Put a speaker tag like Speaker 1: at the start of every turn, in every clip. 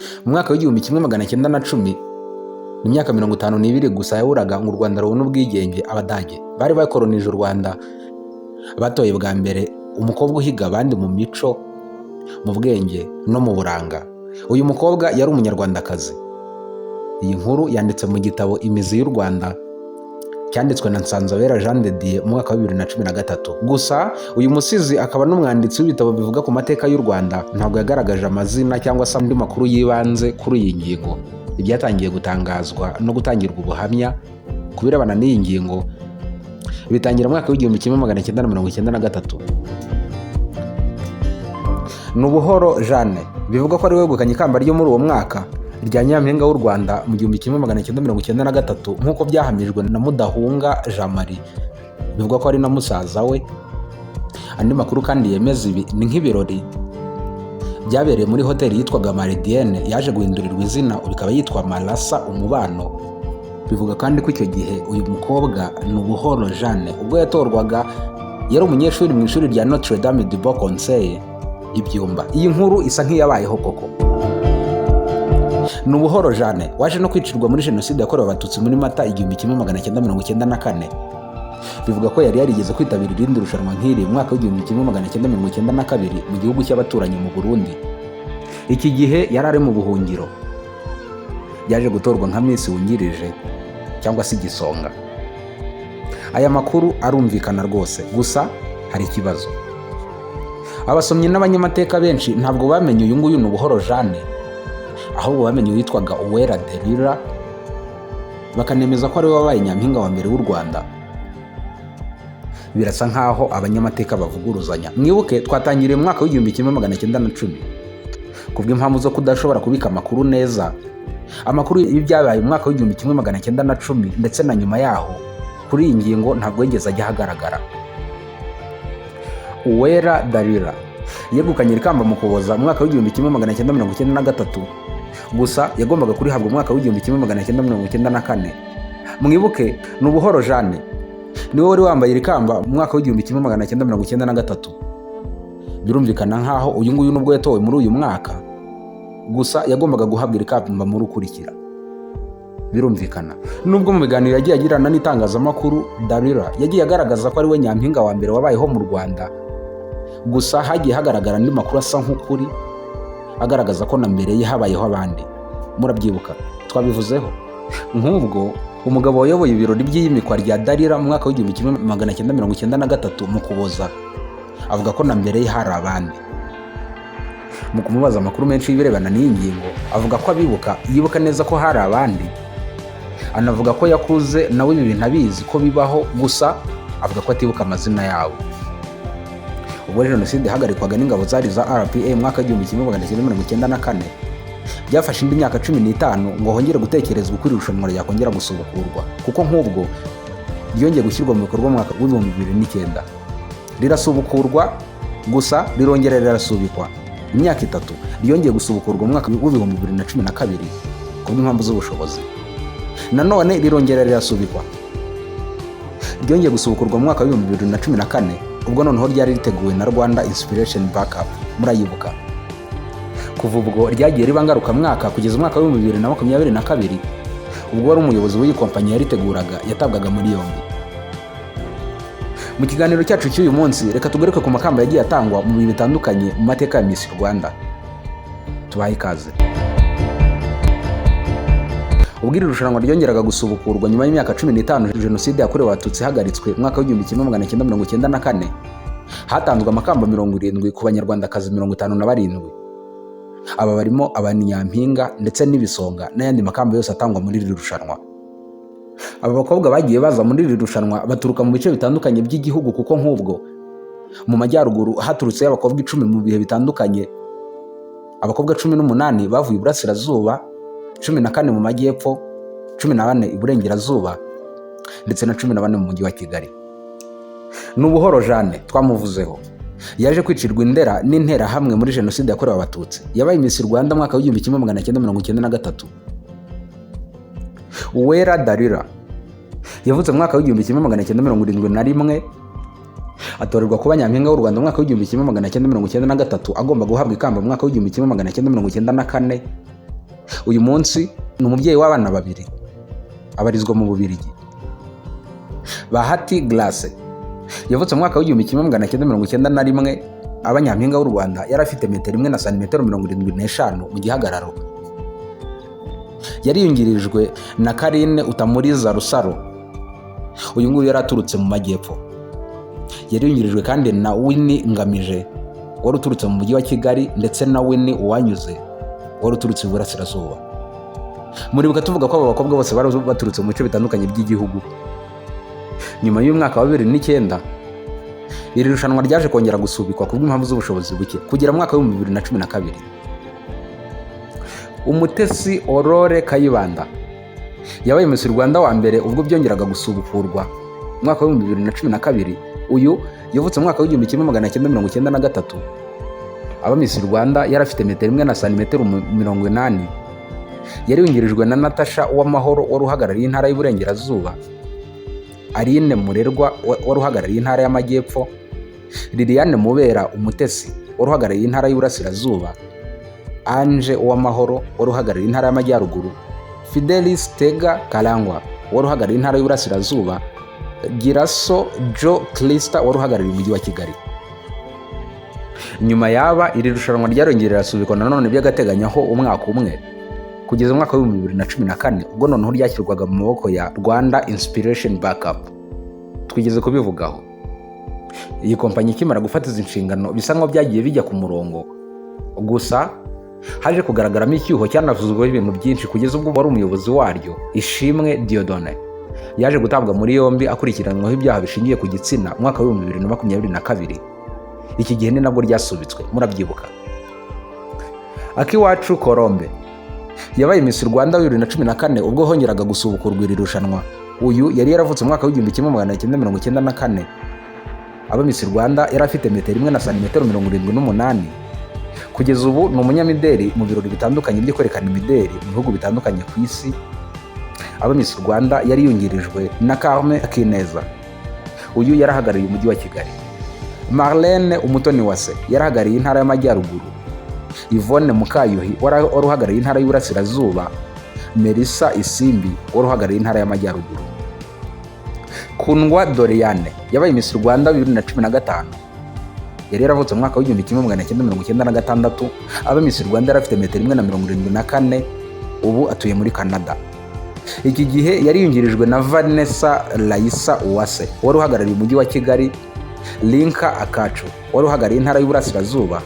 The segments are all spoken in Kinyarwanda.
Speaker 1: Mu mwaka w'igihumbi kimwe magana cyenda na cumi, imyaka 52 gusa yaburaga ngo u Rwanda rubone ubwigenge, Abadage bari bakolonije u Rwanda batoye bwa mbere umukobwa uhiga abandi mu mico, mu bwenge no mu buranga. Uyu mukobwa yari umunyarwandakazi. Iyi nkuru yanditse mu gitabo Imizi y'u Rwanda cyanditswe na Nsanzabera Jean de Dieu mu mwaka wa 2013. Gusa uyu musizi akaba n'umwanditsi w'ibitabo bivuga ku mateka y'u Rwanda ntabwo yagaragaje amazina cyangwa se andi makuru yibanze kuri iyi ngingo. Ibyatangiye gutangazwa no gutangirwa ubuhamya ku birebana n'iyi ngingo bitangira mu mwaka w'igihumbi kimwe magana cyenda na 1993. Nubuhoro Jeanne bivuga ko ari we wegukanye ikamba ryo muri uwo mwaka rya Nyampinga w'u Rwanda mu 1993 nk'uko byahamijwe na Mudahunga Jean Marie, bivuga ko ari na musaza we. Andi makuru kandi yemeza ibi ni nk'ibirori byabereye muri hoteli yitwaga Meridienne yaje guhindurirwa izina bikaba yitwa Marasa Umubano. Bivuga kandi ko icyo gihe uyu mukobwa Nubuhoro Jeanne ubwo yatorwaga yari umunyeshuri mu ishuri rya Notre Dame du Bon Conseil Ibyumba. Iyi nkuru isa nk'iyabayeho koko. Nubuhoro Jeanne waje no kwicirwa muri Jenoside yakorewe Abatutsi muri Mata 1994. Bivuga ko yari yarigeze kwitabira irindi rushanwa nk'iri mu mwaka w'1992 mu gihugu cy'abaturanyi mu Burundi. Iki gihe yari ari mu buhungiro. Yaje gutorwa nka Miss wungirije cyangwa se igisonga. Aya makuru arumvikana rwose, gusa hari ikibazo. Abasomyi n'abanyamateka benshi ntabwo bamenye uyu nguyu Nubuhoro Jeanne, ahubwo bamenye witwaga Uwera Delila, bakanemeza ko ari we wabaye nyampinga wa mbere w'u Rwanda. Birasa nkaho abanyamateka bavuguruzanya. Mwibuke twatangiriye mu mwaka w'igihumbi kimwe magana cyenda na cumi. Kubw'impamvu zo kudashobora kubika amakuru neza, amakuru y'ibyabaye mu mwaka w'igihumbi kimwe magana cyenda na cumi ndetse na nyuma yaho kuri iyi ngingo ntabwo yigeze ajya ahagaragara. Uwera Delila yegukanye ikamba mu Kuboza mu mwaka w'igihumbi kimwe magana cyenda 1993, gusa yagombaga kurihabwa mu mwaka w'igihumbi kimwe magana cyenda 1994. Mwibuke Nubuhoro Jeanne niwe wari wambaye ikamba mu mwaka w'igihumbi kimwe magana cyenda 1993. Birumvikana nkaho uyu nguyu nubwo yatowe muri uyu mwaka, gusa yagombaga guhabwa ikamba muri ukurikira. Birumvikana nubwo mu biganiro yagiye agirana n'itangazamakuru, Delila yagiye agaragaza ko ari we nyampinga wa mbere wabayeho mu Rwanda, gusa hagiye hagaragara andi makuru asa nk'ukuri agaragaza ko na mbere ye habayeho abandi. Murabyibuka twabivuzeho. Nk'ubwo umugabo wayoboye ibirori by'iyimikwa rya Delila mu mwaka w'igihumbi kimwe magana cyenda 1993 mu Kuboza avuga ko na mbere ye hari abandi. Mu kumubaza amakuru menshi y'ibirebana n'iyi ngingo, avuga ko yibuka neza ko hari abandi. Anavuga ko yakuze nawe ibi bintu abizi ko bibaho, gusa avuga ko atibuka amazina yabo. Ubwo Jenoside ihagarikwaga n'ingabo zari za RPA mu mwaka w'igihumbi kimwe magana cyenda 1994, byafashe indi myaka 15 ngo hongere gutekerezwa uko irushanwa ryakongera gusubukurwa, kuko nk'ubwo ryongeye gushyirwa mu bikorwa mu mwaka w'2009. Rirasubukurwa gusa rirongera rirasubikwa. Imyaka 3 ryongeye gusubukurwa mu mwaka w'2012 kubw'impamvu z'ubushobozi. Nanone rirongera rirasubikwa. Ryongeye gusubukurwa mu mwaka w'2014, ubwo noneho ryari riteguwe na Rwanda Inspiration Backup. Murayibuka. Kuva ubwo ryagiye riba ngaruka mwaka kugeza umwaka w'2022, ubwo wari umuyobozi w'iyi kompanyi yariteguraga yatabwaga muri yombi. Mu kiganiro cyacu cy'uyu munsi, reka tugaruke ku makamba yagiye atangwa mu bihe bitandukanye mu mateka ya Miss Rwanda. Tubahe ikaze. Ubwo iri rushanwa ryongeraga gusubukurwa nyuma y'imyaka 15 Jenoside yakorewe Abatutsi ihagaritswe mu mwaka w'igihumbi kimwe magana cyenda 1994, hatanzwe amakamba 70 ku banyarwandakazi 57. Aba barimo abanyampinga ndetse n'ibisonga n'ayandi makamba yose atangwa muri iri rushanwa. Aba bakobwa bagiye baza muri iri rushanwa baturuka mu bice bitandukanye by'igihugu, kuko nk'ubwo mu majyaruguru haturutse abakobwa 10 mu bihe bitandukanye. Abakobwa 18 bavuye iburasirazuba, 14 mu majyepfo, 14 iburengerazuba ndetse na 14 mu mujyi wa Kigali. Nubuhoro Jeanne twamuvuzeho yaje kwicirwa Indera n'intera hamwe muri Jenoside yakorewe Abatutsi. Yabaye Miss Rwanda mu mwaka w'igihumbi kimwe magana cyenda 1993. Uwera Delila yavutse mu mwaka w'igihumbi kimwe magana cyenda 1971, atorerwa kuba nyampinga w'u Rwanda mu mwaka w'igihumbi kimwe magana cyenda 1993, agomba guhabwa ikamba mu mwaka w'igihumbi kimwe magana cyenda 1994. uyu munsi ni umubyeyi w'abana babiri, abarizwa mu Bubiligi. Bahati Grace yavutse mu mwaka w'igihumbi kimwe magana cyenda mirongo icyenda na rimwe, aba nyampinga w'u Rwanda. Yari afite metero 1 na santimetero 75 mu gihagararo. Yari yungirijwe na Karine Utamuriza Rusaro, uyu nguyu yari aturutse mu majyepfo. Yari yungirijwe kandi na Winnie Ngamije wari uturutse mu mujyi wa Kigali, ndetse na Winnie Uwanyuze wari uturutse iburasirazuba. Muribuka tuvuga ko aba bakobwa bose bari baturutse mu bice bitandukanye by'igihugu. Nyuma y'umwaka wa 2009 iri rushanwa ryaje kongera gusubikwa kubw'impamvu z'ubushobozi buke kugera mu mwaka wa 2012. Umutesi Aurore Kayibanda yabaye Miss Rwanda wa mbere ubwo byongeraga gusubukurwa mu mwaka wa 2012. Uyu yavutse mu mwaka w'igihumbi kimwe magana cyenda mirongo icyenda na gatatu. Aba Miss Rwanda yari afite metero 1 na santimetero 80. Yari yungirijwe na Natasha Uwamahoro wari uhagarariye intara y'Iburengerazuba, Aline Murerwa wari uhagarariye intara y'Amajyepfo, Liliane Mubera Umutesi wari uhagarariye intara y'Iburasirazuba, Ange Uwamahoro wari uhagarariye intara y'Amajyaruguru, Fidelis Tega Karangwa wari uhagarariye intara y'Iburasirazuba, Giraso Joe Krista wari uhagarariye umujyi wa Kigali. Nyuma yaba iri rushanwa ryarongera rirasubikwa nanone by'agateganyaho umwaka umwe kugeza mu mwaka wa 2014, ubwo noneho ryashyirwaga mu maboko ya Rwanda Inspiration Backup. Twigeze kubivugaho. Iyi kompanyi ikimara gufata izi nshingano bisa nkaho byagiye bijya ku murongo, gusa haje kugaragaramo icyuho cyanavuzweho ibintu byinshi kugeza ubwo wari umuyobozi waryo Ishimwe Dieudonné yaje gutabwa muri yombi akurikiranwaho ibyaha bishingiye ku gitsina mu mwaka wa 2022. Iki gihe ni nabwo ryasubitswe, murabyibuka. Akiwacu Colombe yabaye Miss Rwanda 2014 ubwo hongeraga gusubukurwa iri rushanwa. Uyu yari yaravutse mu mwaka w'igihumbi kimwe magana cyenda mirongo icyenda na kane. Aba Miss Rwanda yari afite metero 1 na santimetero 78. Kugeza ubu ni umunyamideli mu birori bitandukanye byo kwerekana imideli mu bihugu bitandukanye ku isi. Aba Miss Rwanda yari yungirijwe na Carmen Akineza, uyu yarahagarariye umujyi wa Kigali. Marlene Umutoniwase yarahagarariye intara y'Amajyaruguru, Yvonne Mukayuhi wari uhagarariye intara y'Iburasirazuba, Melissa Isimbi wari uhagarariye intara y'Amajyaruguru. Kundwa Doriane yabaye Miss Rwanda 2015. Yari yaravutse mu mwaka w'igihumbi kimwe magana cyenda mirongo icyenda na gatandatu. Aba Miss Rwanda yari afite metero 1 na 74. Ubu atuye muri Canada. Iki gihe yari yungirijwe na Vanessa Laisa Uwase wari uhagarariye umujyi wa Kigali, Linka Akacu wari uhagarariye intara y'Iburasirazuba,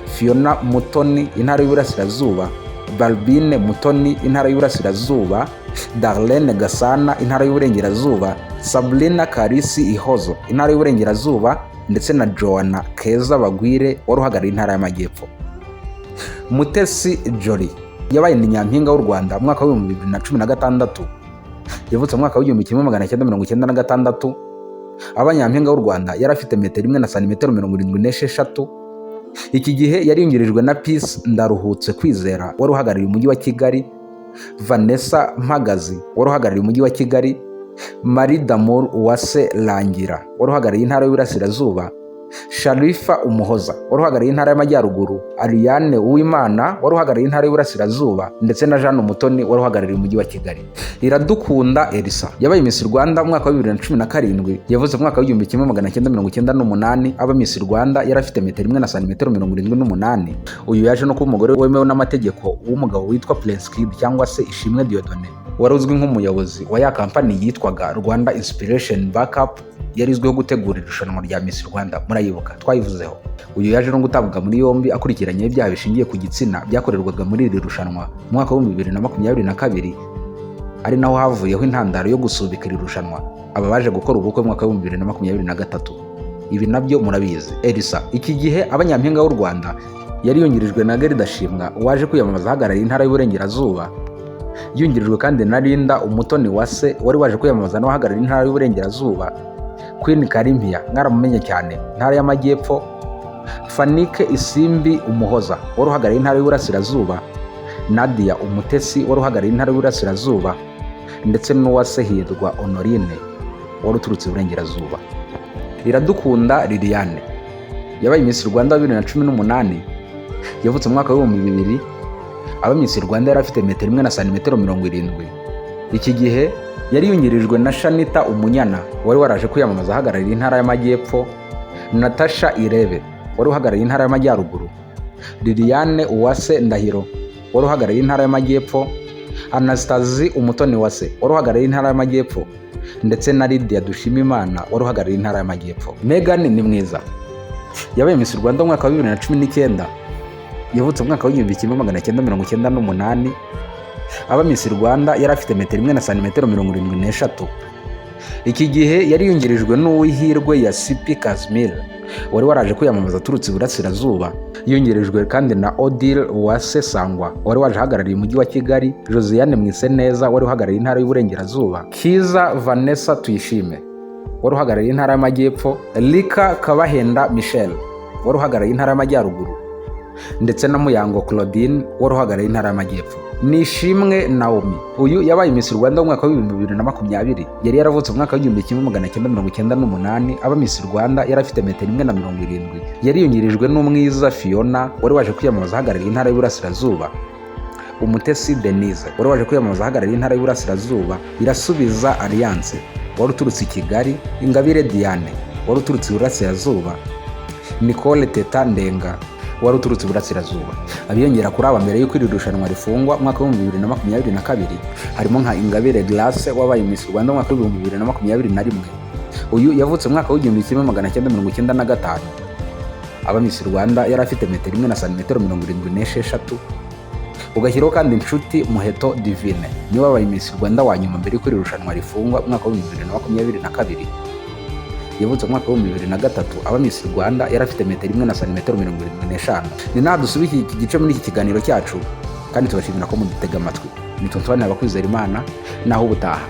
Speaker 1: Fiona Mutoni intara y'Iburasirazuba, Balbine Mutoni intara y'Iburasirazuba, Darlene Gasana intara y'Uburengerazuba, Sabrina Karisi Ihozo intara y'Uburengerazuba, ndetse na Joanna Keza Bagwire wari uhagarariye intara y'Amajyepfo. Mutesi Jolly yabaye ni nyampinga w'u Rwanda mu mwaka wa 2016. Yavutse mu mwaka w'igihumbi kimwe magana cyenda mirongo icyenda na gatandatu. Aba nyampinga w'u Rwanda yari afite metero 1 na santimetero 76. Iki gihe yari yungirijwe na Peace Ndaruhutse Kwizera wari uhagarariye umujyi wa Kigali, Vanessa Mpagazi wari uhagarariye umujyi wa Kigali, Marie d'Amour Uwase Rangira wari uhagarariye intara y'Iburasirazuba, Sharifa Umuhoza wari uhagarariye intara y'Amajyaruguru, Ariane Uwimana wari uhagarariye intara y'Iburasirazuba, ndetse na Jeanne Umutoni wari uhagarariye umujyi wa Kigali. Iradukunda Elisa yabaye Miss Rwanda mu mwaka wa 2017. Yavutse mu mwaka w'igihumbi kimwe magana cyenda mirongo icyenda n'umunani. Aba Miss Rwanda yari afite metero 1 na santimetero 78. Uyu yaje no kuba umugore wemewe n'amategeko w'umugabo witwa Prince Kid cyangwa se Ishimwe Dieudonné wari uzwi nk'umuyobozi wa ya kampani yitwaga Rwanda Inspiration Backup, yari izwiho gutegura irushanwa rya Miss Rwanda. Murayibuka twayivuzeho. Uyu yaje no gutabwa muri yombi akurikiranye ibyaha bishingiye ku gitsina byakorerwaga muri iri rushanwa mu mwaka wa 2022, ari naho havuyeho intandaro yo gusubika iri rushanwa. Aba baje gukora ubukwe mu mwaka wa 2023. Ibi nabyo murabizi. Elisa iki gihe abanyampinga w'u Rwanda yari yungirijwe na Gerda Shimwa waje kwiyamamaza ahagarariye intara y'Uburengerazuba, yungirijwe kandi na Linda Umutoni Wase wari waje kwiyamamaza n'abahagarariye intara y'Uburengerazuba, Queen Karimpia mwaramumenye cyane intara y'Amajyepfo, Fanike Isimbi Umuhoza wari uhagarariye intara y'Iburasirazuba, Nadia Umutesi wari uhagarariye intara y'Iburasirazuba, ndetse n'Uwase Hirwa Honorine wari uturutse Iburengerazuba. Iradukunda Liliane yabaye Miss Rwanda 2018. Yavutse mu mwaka wa 2000. aba Miss Rwanda yari afite metero 1 na santimetero 70. Iki gihe yari yungirijwe na Shanita Umunyana wari waraje kwiyamamaza ahagarariye intara y'Amajyepfo, Natasha Irebe wari uhagarariye intara y'Amajyaruguru, Liliane Uwase Ndahiro wari uhagarariye intara y'Amajyepfo, Anastasie Umutoniwase wari uhagarariye intara y'Amajyepfo, ndetse na Lydia Dushimimana wari uhagarariye intara y'Amajyepfo. Megan Nimwiza yabaye Miss Rwanda mu mwaka wa 2019, yavutse mu mwaka wa 1998. aba Miss Rwanda yari afite metero 1 na santimetero 73. Iki gihe yari yungirijwe n'Uwihirwe ya Sipi Casimir wari waraje kwiyamamaza aturutse iburasirazuba, yungirijwe kandi na Odile Uwase Sangwa wari waje ahagarariye umujyi wa Kigali, Josiane Mwiseneza wari uhagarariye intara y'Uburengerazuba, Kiza Vanessa Tuyishime wari uhagarariye intara y'Amajyepfo, Lika Kabahenda Michel wari uhagarariye intara y'Amajyaruguru, ndetse na Muyango Claudine wari uhagarariye intara y'Amajyepfo. Nishimwe Naomi uyu yabaye Miss Rwanda mu mwaka wa 2020, yari yaravutse mu mwaka wa 1998. aba Miss Rwanda yari afite metero 1 na 70. yari yungirijwe n'Umwiza Fiona wari waje kwiyamamaza ahagarariye intara y'Uburasirazuba, Umutesi Denise wari waje kwiyamamaza ahagarariye intara y'Uburasirazuba, Irasubiza Alliance wari uturutse i Kigali, Ingabire Diane wari uturutse iburasirazuba, Nicole Teta Ndenga wari uturutse iburasirazuba. Abiyongera kuri aba mbere y'uko iri rushanwa rifungwa mu mwaka wa 2022 harimo nka Ingabire Grace wabaye Miss Rwanda mu mwaka wa 2021. Uyu yavutse mu mwaka wa 1995. aba Miss Rwanda yari afite metero 1 na santimetero 76. ugashyiraho kandi Inshuti Muheto Divine niwe wabaye Miss Rwanda wa nyuma mbere y'uko iri rushanwa rifungwa mu mwaka wa 2022. yavutse mu mwaka wa 2003. aba Miss Rwanda yari afite metero 1 na santimetero 75. ni naha dusubiye iki gice muri iki kiganiro cyacu, kandi tubashimira ko mudutega amatwi. Nitwa Antoine Abakwizera Imana, naho ubutaha.